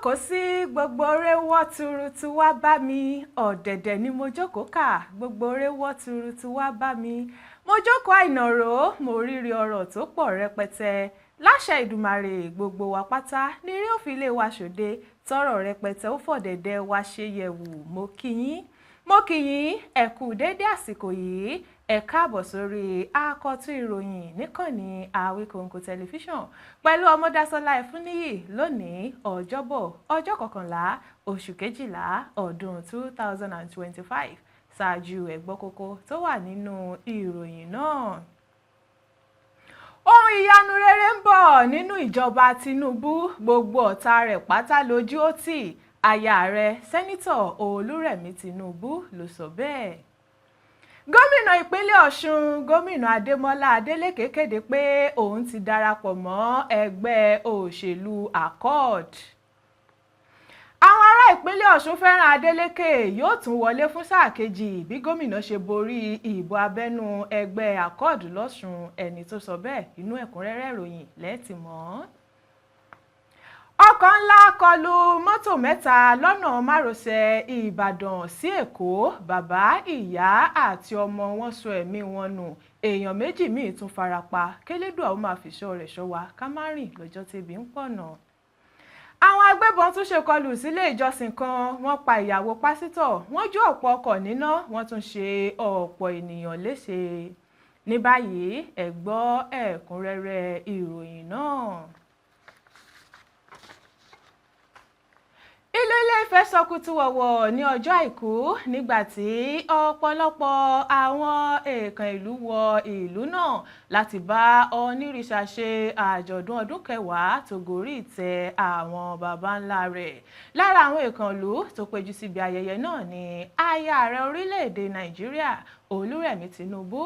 jókòó sí gbogbo oré wọ́ tuurutu wá bá mi ọ̀dẹ̀dẹ̀ ni mo jókòó kà gbogbo oré wọ́ tuurutu wá bá mi mo jókòó àìnàró mo rírí ọ̀rọ̀ tó pọ̀ rẹpẹtẹ láṣẹ Ìdùmarè gbogbo wa pátá ní rí òfin ilé wa ṣòde tọ́rọ̀ rẹpẹtẹ ó fọ̀dẹ̀dẹ̀ wa ṣe yẹ̀wù mo kí yín ẹ kú dédé àsìkò yìí ẹ káàbọ̀ sórí àkọ́tún ìròyìn níkànnì Awíkonko tẹlifíṣàn pẹ̀lú Ọmọdásọ́lá Ẹfúnníyì lónìí ọjọ́bọ̀ ọjọ́ 11 oṣù kejìlá ọdún 2025 ṣáájú ẹ gbọ́ kókó tó wà nínú ìròyìn náà. Ohun ìyanu rere ń bọ̀ nínú ìjọba Tinubu gbogbo ọ̀tá rẹ̀ pátá lójú ó tì aya rẹ̀ sẹ́nítọ̀ Olúrẹ̀mí Tinubu ló sọ bẹ́ẹ̀. Gómìnà ìpínlẹ̀ Ọ̀ṣun gómìnà Adémọ́lá Adélékè kéde pé òun ti darapọ̀ mọ́ ẹgbẹ́ òṣèlú Accord. Àwọn ará ìpínlẹ̀ Ọ̀ṣun fẹ́ràn Adélékè yóò tún wọlé fún sáà kejì bí gómìnà ṣe borí ìbò abẹ́nú ẹgbẹ́ Accord lọ́ṣun ẹni tó sọ bẹ́ẹ̀ inú ẹ̀kúnrẹ́rẹ́ ìròyìn lẹ́ẹ̀tì mọ́. Ọkọ̀ ńlá kọlù mọ́tò mẹ́ta lọ́nà márosẹ̀ Ìbàdàn sí Èkó bàbá ìyá àti ọmọ wọn sọ ẹ̀mí wọn nù èèyàn méjì míì tún farapa kélédùà ó máa fìṣọ́ rẹ̀ ṣọ́ wa ká má rìn lọ́jọ́ tẹ́bi ń pọ̀nà. Àwọn agbébọn tún ṣèkọlù sílé ìjọsìn kan wọ́n pa ìyàwó pásítọ̀ wọ́n jó ọ̀pọ̀ ọkọ̀ níná wọ́n tún ṣe ọ̀pọ̀ ènìyàn léṣe. Ní báyìí ẹ gbọ́ ẹ̀kúnrẹ́rẹ́ ìròyìn náà. Ìlú Ilé-Ifẹ̀ sọkútù wọ̀wọ̀ ní ọjọ́ àìkú nígbà tí ọ̀pọ̀lọpọ̀ àwọn èèkàn ìlú wọ ìlú náà láti bá onírìṣà ṣe àjọ̀dún ọdún kẹwàá tó gorí ìtẹ́ àwọn baba ńlá rẹ̀. Lára àwọn èèkàn ìlú tó péjú síbi ayẹyẹ náà ni aya ààrẹ orílẹ̀-èdè Nàìjíríà Olúrẹ̀mí Tinubu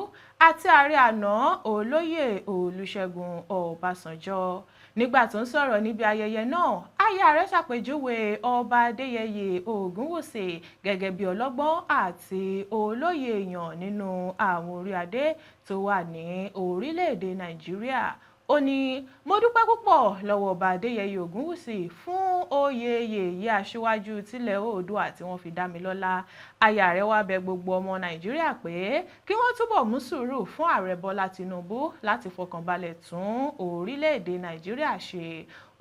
àti ààrẹ àná Olóyè Olúṣẹ́gun Ọbásanjọ́. Nígbà tó ń sọ̀rọ̀ níbi ayẹyẹ náà aya rẹ̀ ṣàpèjúwe ọba Adéyẹyè Ògúnwùsì gẹ́gẹ́ bí ọlọ́gbọ́n àti olóye èèyàn nínú àwọn orí adé tó wà ní orílẹ̀-èdè Nàìjíríà. Ó ní mo dúpẹ́ púpọ̀ lọ́wọ́ ọba Adéyẹyè Ògúnwùsì fún oyè yèyé aṣíwájú tilẹ̀ Oòduà tí wọ́n fi dá mi lọ́lá. Aya rẹ̀ wá bẹ̀ gbogbo ọmọ Nàìjíríà pé kí wọ́n túbọ̀ mú sùúrù fún ààrẹ Bọ́lá Tinubu láti fọkànbalẹ̀ tún orílẹ̀-èdè Nàìjíríà ṣe.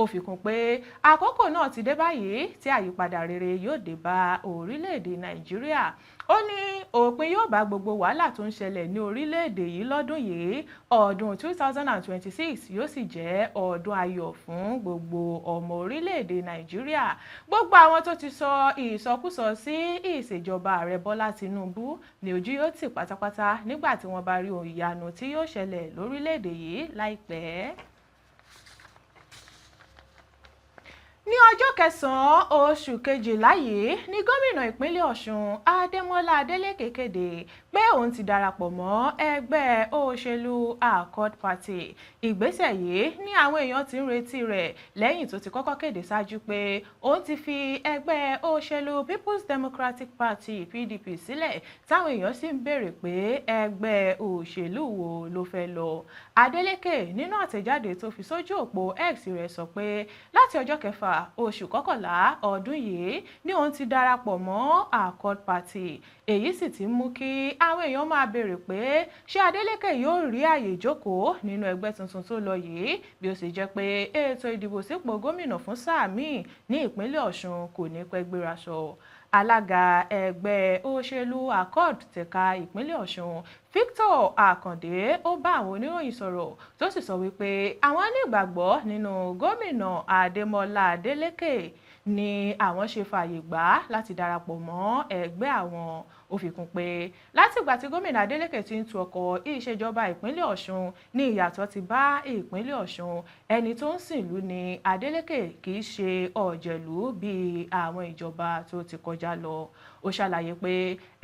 Ó fi kún pé àkókò náà ti dé báyìí tí àyípadà rere yóò dé bá orílẹ̀-èdè Nàìjíríà. Ó ní òpin yóò bá gbogbo wàhálà tó ń ṣẹlẹ̀ ní orílẹ̀-èdè yìí lọ́dún yìí ọdún 2026 yóò sì jẹ́ ọdún ayọ̀ fún gbogbo ọmọ orílẹ̀-èdè Nàìjíríà. Gbogbo àwọn tó ti sọ ìsọkúsọ sí ìṣèjọba ààrẹ Bọ́lá Tinubu ní ojú yóò tì pátápátá nígbà tí wọ́n bá rí ohun ìyanu tí yóò ṣẹlẹ̀ lórílẹ̀-èdè yìí láìpẹ́. Ní ọjọ́ kẹsàn-án oṣù kejìlá yìí ní gómìnà ìpínlẹ̀ Ọ̀ṣun Adémọ́lá Adélékè kéde pé òun ti darapọ̀ mọ́ ẹgbẹ́ òṣèlú Accord Party. Ìgbésẹ̀ yìí ní àwọn èèyàn ti ń retí rẹ̀ lẹ́yìn tó ti kọ́kọ́ kéde ṣáájú pé òun ti fi ẹgbẹ́ òṣèlú People's Democratic Party PDP sílẹ̀ táwọn èèyàn sì ń béèrè pé ẹgbẹ́ òṣèlú wo ló fẹ́ lọ. Adélékè nínú àtẹ̀jáde tó fi sójú òpó X rẹ̀ sọ pé láti ọjọ́ kẹfà oṣù kọkànlá ọdún yìí ni òun ti darapọ̀ mọ́ Accord Party. Èyí sì ti mú kí àwọn èèyàn máa béèrè pé ṣé Adélékè yóò rí àyè ìjókòó nínú ẹgbẹ́ tuntun tó lọ yìí bí ó sì jẹ́ pé ètò ìdìbò sípò gómìnà fún sáà míì ní ìpínlẹ̀ Ọ̀ṣun kò ní pẹ́ gbéra sọ. Alága ẹgbẹ́ òṣèlú Accord tẹ̀ka ìpínlẹ̀ Ọ̀ṣun Victor Akande ó bá àwọn oníròyìn sọ̀rọ̀ tó sì sọ wípé àwọn ní ìgbàgbọ́ nínú gómìnà Adémọ́lá Adélékè ni àwọn ṣe fààyè gbà láti darapọ̀ mọ́ ẹgbẹ́ àwọn. Ó fi kún pé látìgbà tí gómìnà Adélékè ti ń tu ọkọ̀ ìṣèjọba ìpínlẹ̀ Ọ̀ṣun ní ìyàtọ̀ ti bá ìpínlẹ̀ Ọ̀ṣun. Ẹni tó ń sìnlú ni Adélékè kì í ṣe ọ̀jẹ̀lú bíi àwọn ìjọba tó ti kọjá lọ. Ó ṣàlàyé pé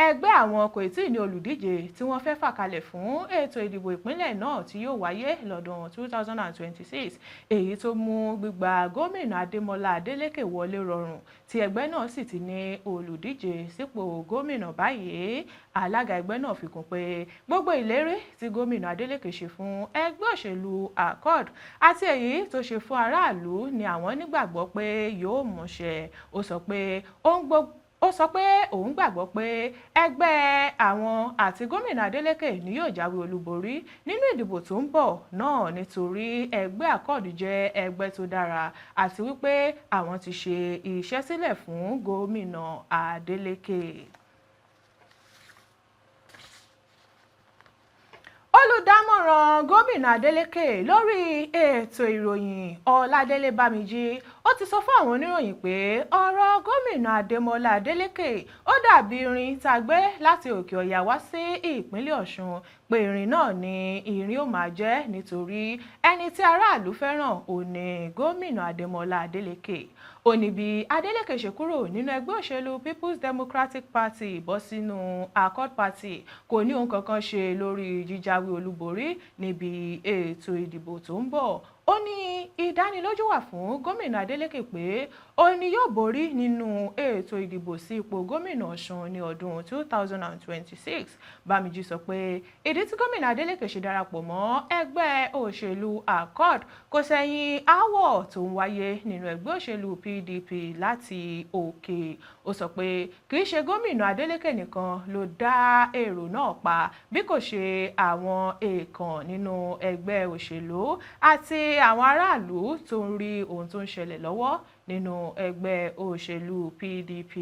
ẹgbẹ́ àwọn kò tí ì ní olùdíje tí wọ́n fẹ́ fà kalẹ̀ fún ètò ìdìbò ìpínlẹ̀ náà tí yóò wáyé lọ́dún 2026 èyí tó mú gbígba gómìnà Adémọ́lá Adélékè wọlé rọrùn tí ẹgbẹ́ náà sì ti ní olùdíje sípò gómìnà báyìí báyìí. Alága ẹgbẹ́ náà fi kún pé gbogbo ìlérí tí gómìnà Adeleke ṣe fún ẹgbẹ́ òṣèlú Accord àti èyí tó ṣe fún aráàlú ni àwọn nígbàgbọ́ pé yóò múṣẹ. Ó sọ pé òun gbàgbọ́ pé ẹgbẹ́ àwọn àti gómìnà Adeleke ni yóò jáwé olúborí nínú ìdìbò tó ń bọ̀ náà nítorí ẹgbẹ́ Accord jẹ́ ẹgbẹ́ tó dára àti wípé àwọn ti ṣe iṣẹ́ sílẹ̀ fún gómìnà Adeleke. Olùdámọ̀ràn gómìnà Adeleke lórí ètò ìròyìn Ọládélé Bámijí ó ti sọ fún àwọn oníròyìn pé ọ̀rọ̀ gómìnà Adémọ́lá Adeleke ó dàbí irin tá a gbé láti òkè ọ̀yà wá sí ìpínlẹ̀ Ọ̀ṣun pé irin náà ni irin ó máa jẹ́ nítorí ẹni tí aráàlú fẹ́ràn ò ní gómìnà Adémọ́lá Adeleke. Ó ní bí Adeleke ṣe kúrò nínú ẹgbẹ́ òṣèlú People's Democratic Party bọ́ sínú Accord Party kò ní ohun kankan ṣe lórí jíjáwé olúborí níbi ètò ìdìbò tó ń bọ̀. Ó ní ìdánilójú wà fún gómìnà Adeleke pé ó ní yóò borí nínú ètò ìdìbò sí ipò gómìnà Ọ̀ṣun ní ọdún 2026. Bámijí sọ pé ìdí tí gómìnà Adeleke ṣe darapọ̀ mọ́ ẹgbẹ́ òṣèlú Accord kò sẹ́yìn aáwọ̀ tó ń wáyé nínú ẹgbẹ́ òṣèlú PDP láti òkè. Ó sọ pé kì í ṣe gómìnà Adeleke nìkan ló dá èrò náà pa bí kò ṣe àwọn èèkàn nínú ẹgbẹ́ òṣèlú àti àwọn aráàlú tó ń rí ohun tó ń ṣẹlẹ̀ lọ́wọ́ nínú ẹgbẹ́ òṣèlú PDP.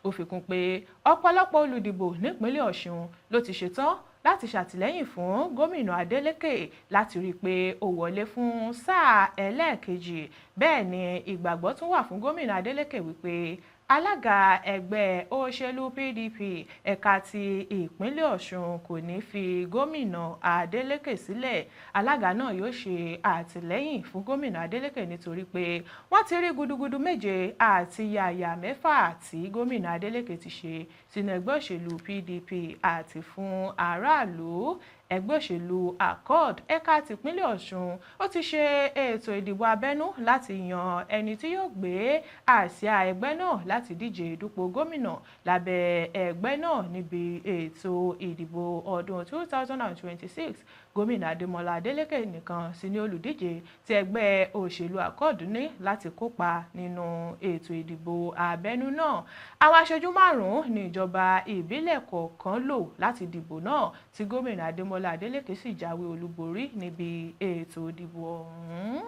Ó fi kún pé ọ̀pọ̀lọpọ̀ olùdìbò nípínlẹ̀ Ọ̀ṣun ló ti ṣetán láti ṣàtìlẹ́yìn fún gómìnà Adeleke láti rí i pé ó wọlé fún sáà ẹlẹ́ẹ̀kejì. Bẹ́ẹ̀ ni ìgbàgbọ́ tún wà fún gómìnà Adeleke wípé alága ẹgbẹ́ òṣèlú PDP ẹ̀ka ti ìpínlẹ̀ Ọ̀ṣun kò ní fi gómìnà Adeleke sílẹ̀. Alága náà yóò ṣe àtìlẹ́yìn fún gómìnà Adeleke nítorí pé wọ́n ti rí gudugudu méje àti yàyà mẹ́fà tí gómìnà Adeleke ti ṣe sínú ẹgbẹ́ òṣèlú PDP àti fún aráàlú. Ẹgbẹ́ òṣèlú Accord ẹ̀ka tìpínlẹ̀ Ọ̀ṣun ó ti ṣe ètò ìdìbò abẹ́nú láti yan ẹni tí yóò gbé àsíá ẹgbẹ́ náà láti díje dupò gómìnà lábẹ́ ẹgbẹ́ náà níbi ètò ìdìbò ọdún 2026. Gómìnà Adémọ́lá Adeleke nìkan sì ni olùdíje tí ẹgbẹ́ òṣèlú Accord ní láti kópa nínú ètò ìdìbò abẹ́nú náà. Àwọn aṣojú 5 ní ìjọba ìbílẹ̀ kọ̀ọ̀kan lò láti dìbò náà tí gómìnà Adémọ́lá Adeleke sì jáwé olúborí níbi ètò ìdìbò ọ̀hún.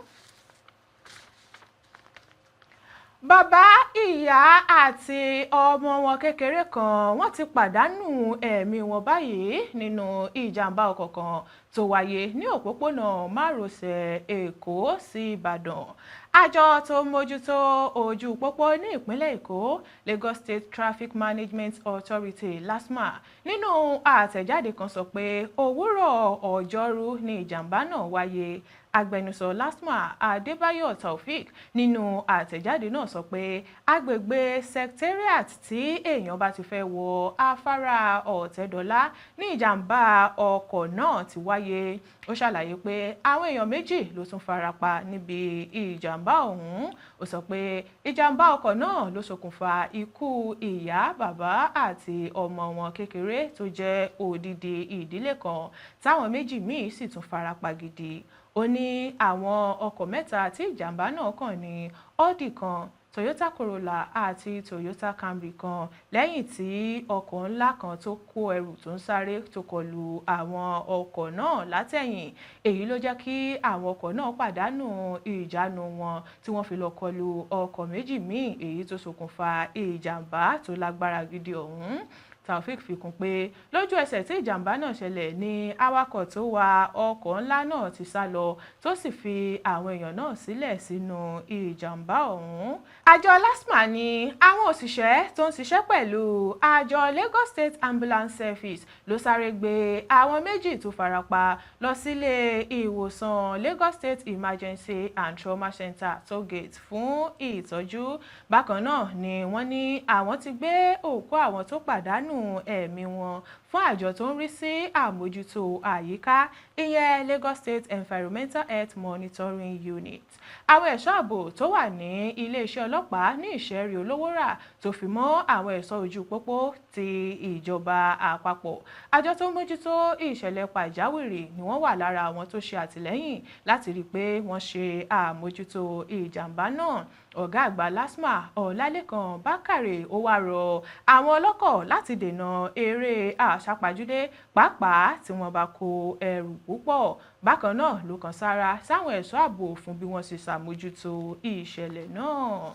Bàbá, ìyá àti ọmọ wọn kékeré kan wọ́n ti pàdánù ẹ̀mí wọn báyìí nínú ìjàmbá ọkọ̀ kan tó wáyé ní òpópónà márosẹ̀ Èkó sí Ìbàdàn. Àjọ tó mójútó ojú pópó ní ìpínlẹ̀ Èkó, Lagos State Traffic Management Authority LASTMA, nínú àtẹ̀jáde kan sọ pé òwúrọ̀ ọjọ́rú ni ìjàmbá náà wáyé. Agbẹnusọ LASTMA Adébáyọ̀ Taofik nínú àtẹ̀jáde náà sọ pé agbègbè Secretariat tí èèyàn bá ti fẹ́ wọ afárá Ọ̀tẹ́dọ́lá ní ìjàmbá ọkọ̀ náà ti wáyé. Ó ṣàlàyé pé àwọn èèyàn 2 ló tún farapa níbi ìjàmbá ọ̀hún. Ó sọ pé ìjàmbá ọkọ̀ náà ló ṣokùnfà ikú ìyá, bàbá àti ọmọ wọn kékeré tó jẹ́ odidi ìdílé kan táwọn 2 míì sì tún farapa gidi. Ó ní àwọn ọkọ̀ 3 tí ìjàmbá náà kàn ní Audi kan, Toyota Corolla àti Toyota Camry kan lẹ́yìn tí ọkọ̀ ńlá kan tó kó ẹrù tó ń sáré tó kọlu àwọn ọkọ̀ náà látẹ̀yìn. Èyí ló jẹ́ kí àwọn ọkọ̀ náà pàdánù ìjánu wọn tí wọ́n fi lọ kọlu ọkọ̀ 2 míì èyí tó ṣokùnfà ìjàmbá tó lágbára gidi ọ̀hún. Taofik fi kún pé lójú ẹsẹ̀ tí ìjàmbá náà ṣẹlẹ̀ ni awakọ̀ tó wa ọkọ̀ ńlá náà ti sá lọ tó sì fi àwọn èèyàn náà sílẹ̀ sínú ìjàmbá ọ̀hún. Àjọ LASTMA ní àwọn òṣìṣẹ́ tó ń ṣiṣẹ́ pẹ̀lú àjọ Lagos State Ambulance Service ló sáré gbé àwọn 2 tó farapa lọ sílé ìwòsàn Lagos State Emergency and Trauma Center Tollgate fún ìtọ́jú. Bákan náà ni wọ́n ní àwọn ti gbé òkú àwọn tó pàdánù ẹ̀mí wọn fún àjọ tó ń rí sí àmójútó àyíká ìyẹn Lagos State Environmental Health Monitoring Unit. Àwọn ẹ̀ṣọ́ ààbò tó wà ní iléeṣẹ́ ọlọ́pàá ní Ìṣẹ́rí Olówórà tó fi mọ́ àwọn ẹ̀ṣọ́ ojú pópó ti ìjọba àpapọ̀. Àjọ tó ń mójútó ìṣẹ̀lẹ̀ pàjáwìrì ni wọ́n wà lára àwọn tó ṣe àtìlẹ́yìn láti rí i pé wọ́n ṣe àmójútó ìjàmbá náà. Ọ̀gá àgbà LASTMA Ọlálékan Bákàrè ó wá rọ àwọn ọlọ́kọ̀ láti dènà eré àsápajúdé pàápàá tí wọ́n bá kó ẹrù púpọ̀. Bákan náà ló kàn sára sáwọn ẹ̀ṣọ́ ààbò fún bí wọ́n ṣe ṣàmójútó ìṣẹ̀lẹ̀ náà.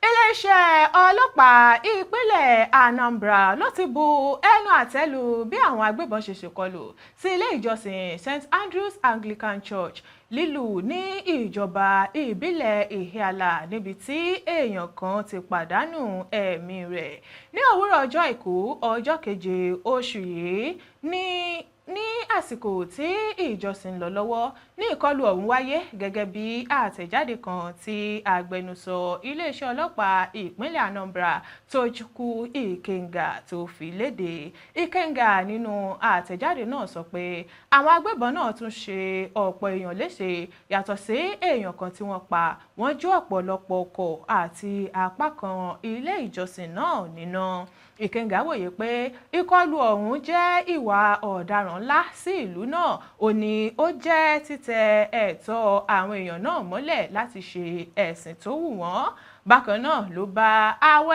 Iléeṣẹ́ ọlọ́pàá ìpínlẹ̀ Anambra ló ti bu ẹnu àtẹ́ lu bí àwọn agbébọn ṣe ṣèkọlù sí ilé ìjọsìn St. Andrew's Anglican Church lílù ní ìjọba ìbílẹ̀ Ìhíàlà níbi tí èèyàn kan ti pàdánù ẹ̀mí rẹ̀. Ní òwúrọ̀ ọjọ́ Àìkú ọjọ́ 7 oṣù yìí ní àsìkò tí ìjọsìn lọ lọ́wọ́ ní ìkọlù ọ̀hún wáyé gẹ́gẹ́ bí àtẹ̀jáde kan tí agbẹnusọ iléeṣẹ́ ọlọ́pàá ìpínlẹ̀ Anambra Tochukwu Ikenga tó fi léde. Ikenga nínú àtẹ̀jáde náà sọ pé àwọn agbébọn náà tún ṣe ọ̀pọ̀ èèyàn léṣe yàtọ̀ sí èèyàn kan tí wọ́n pa. Wọ́n jó ọ̀pọ̀lọpọ̀ ọkọ̀ àti apá kan ilé ìjọsìn náà níná. Ikenga wòye pé ìkọlù ọ̀hún jẹ́ ìwà ọ̀daràn ńlá sí ìlú náà. Ó ní ó jẹ́ títẹ ẹ̀tọ́ àwọn èèyàn náà mọ́lẹ̀ láti ṣe ẹ̀sìn tó wù wọ́n. Bákan náà ló bá àwọn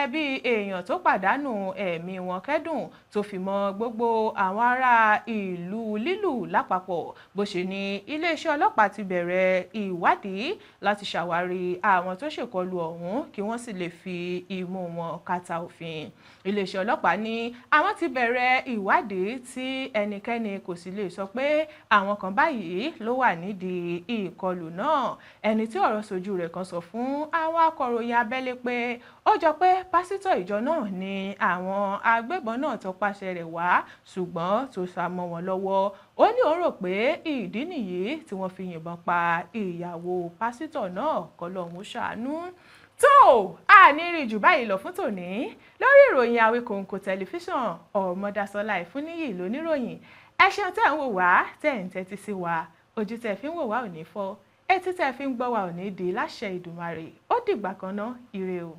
ẹbí èèyàn tó pàdánù ẹ̀mí wọn kẹ́dùn tó fi mọ́ gbogbo àwọn ará ìlú lílù lápapọ̀. Bó ṣe ní iléeṣẹ́ ọlọ́pàá ti bẹ̀rẹ̀ ìwádìí láti ṣàwárí àwọn tó ṣèkọlù ọ̀hún kí wọ́n sì lè fi imú wọn kàtà òfin. Iléeṣẹ́ ọlọ́pàá ní àwọn ti bẹ̀rẹ̀ ìwádìí tí ẹnikẹ́ni kò sì lè sọ pé àwọn kan báyìí ló wà nídìí ìkọlù náà. Ẹni tí ọ̀rọ̀ sojú rẹ̀ kan sọ fún àwọn akọ̀ròyìn abẹ́lé pé ó jọ pé pásítọ̀ ìjọ náà ni àwọn agbébọn náà tọpasẹ̀ rẹ̀ wá ṣùgbọ́n tó sá mọ́ wọn lọ́wọ́. Ó ní òun rò pé ìdí nìyí tí wọ́n fi yìnbọn pa ìyàwó pásítọ̀ náà kọ́lọ́hún ṣàánú. Tó àní rí jù báyìí lọ fún tòní lórí ìròyìn Awíkonko tẹlifíṣàn Ọmọdásọ́lá Ìfúnníyì lóníròyìn. Ẹ ṣeun tẹ́ ń wò wá tẹ́ ń tẹ́tí sí wa, ojú tẹ́ fi ń wò wá ò ní fọ́, etí tẹ́ fi ń gbọ́ wa ò ní di láṣẹ Ìdùmarè. Ó dìgbà kan náà, ire o.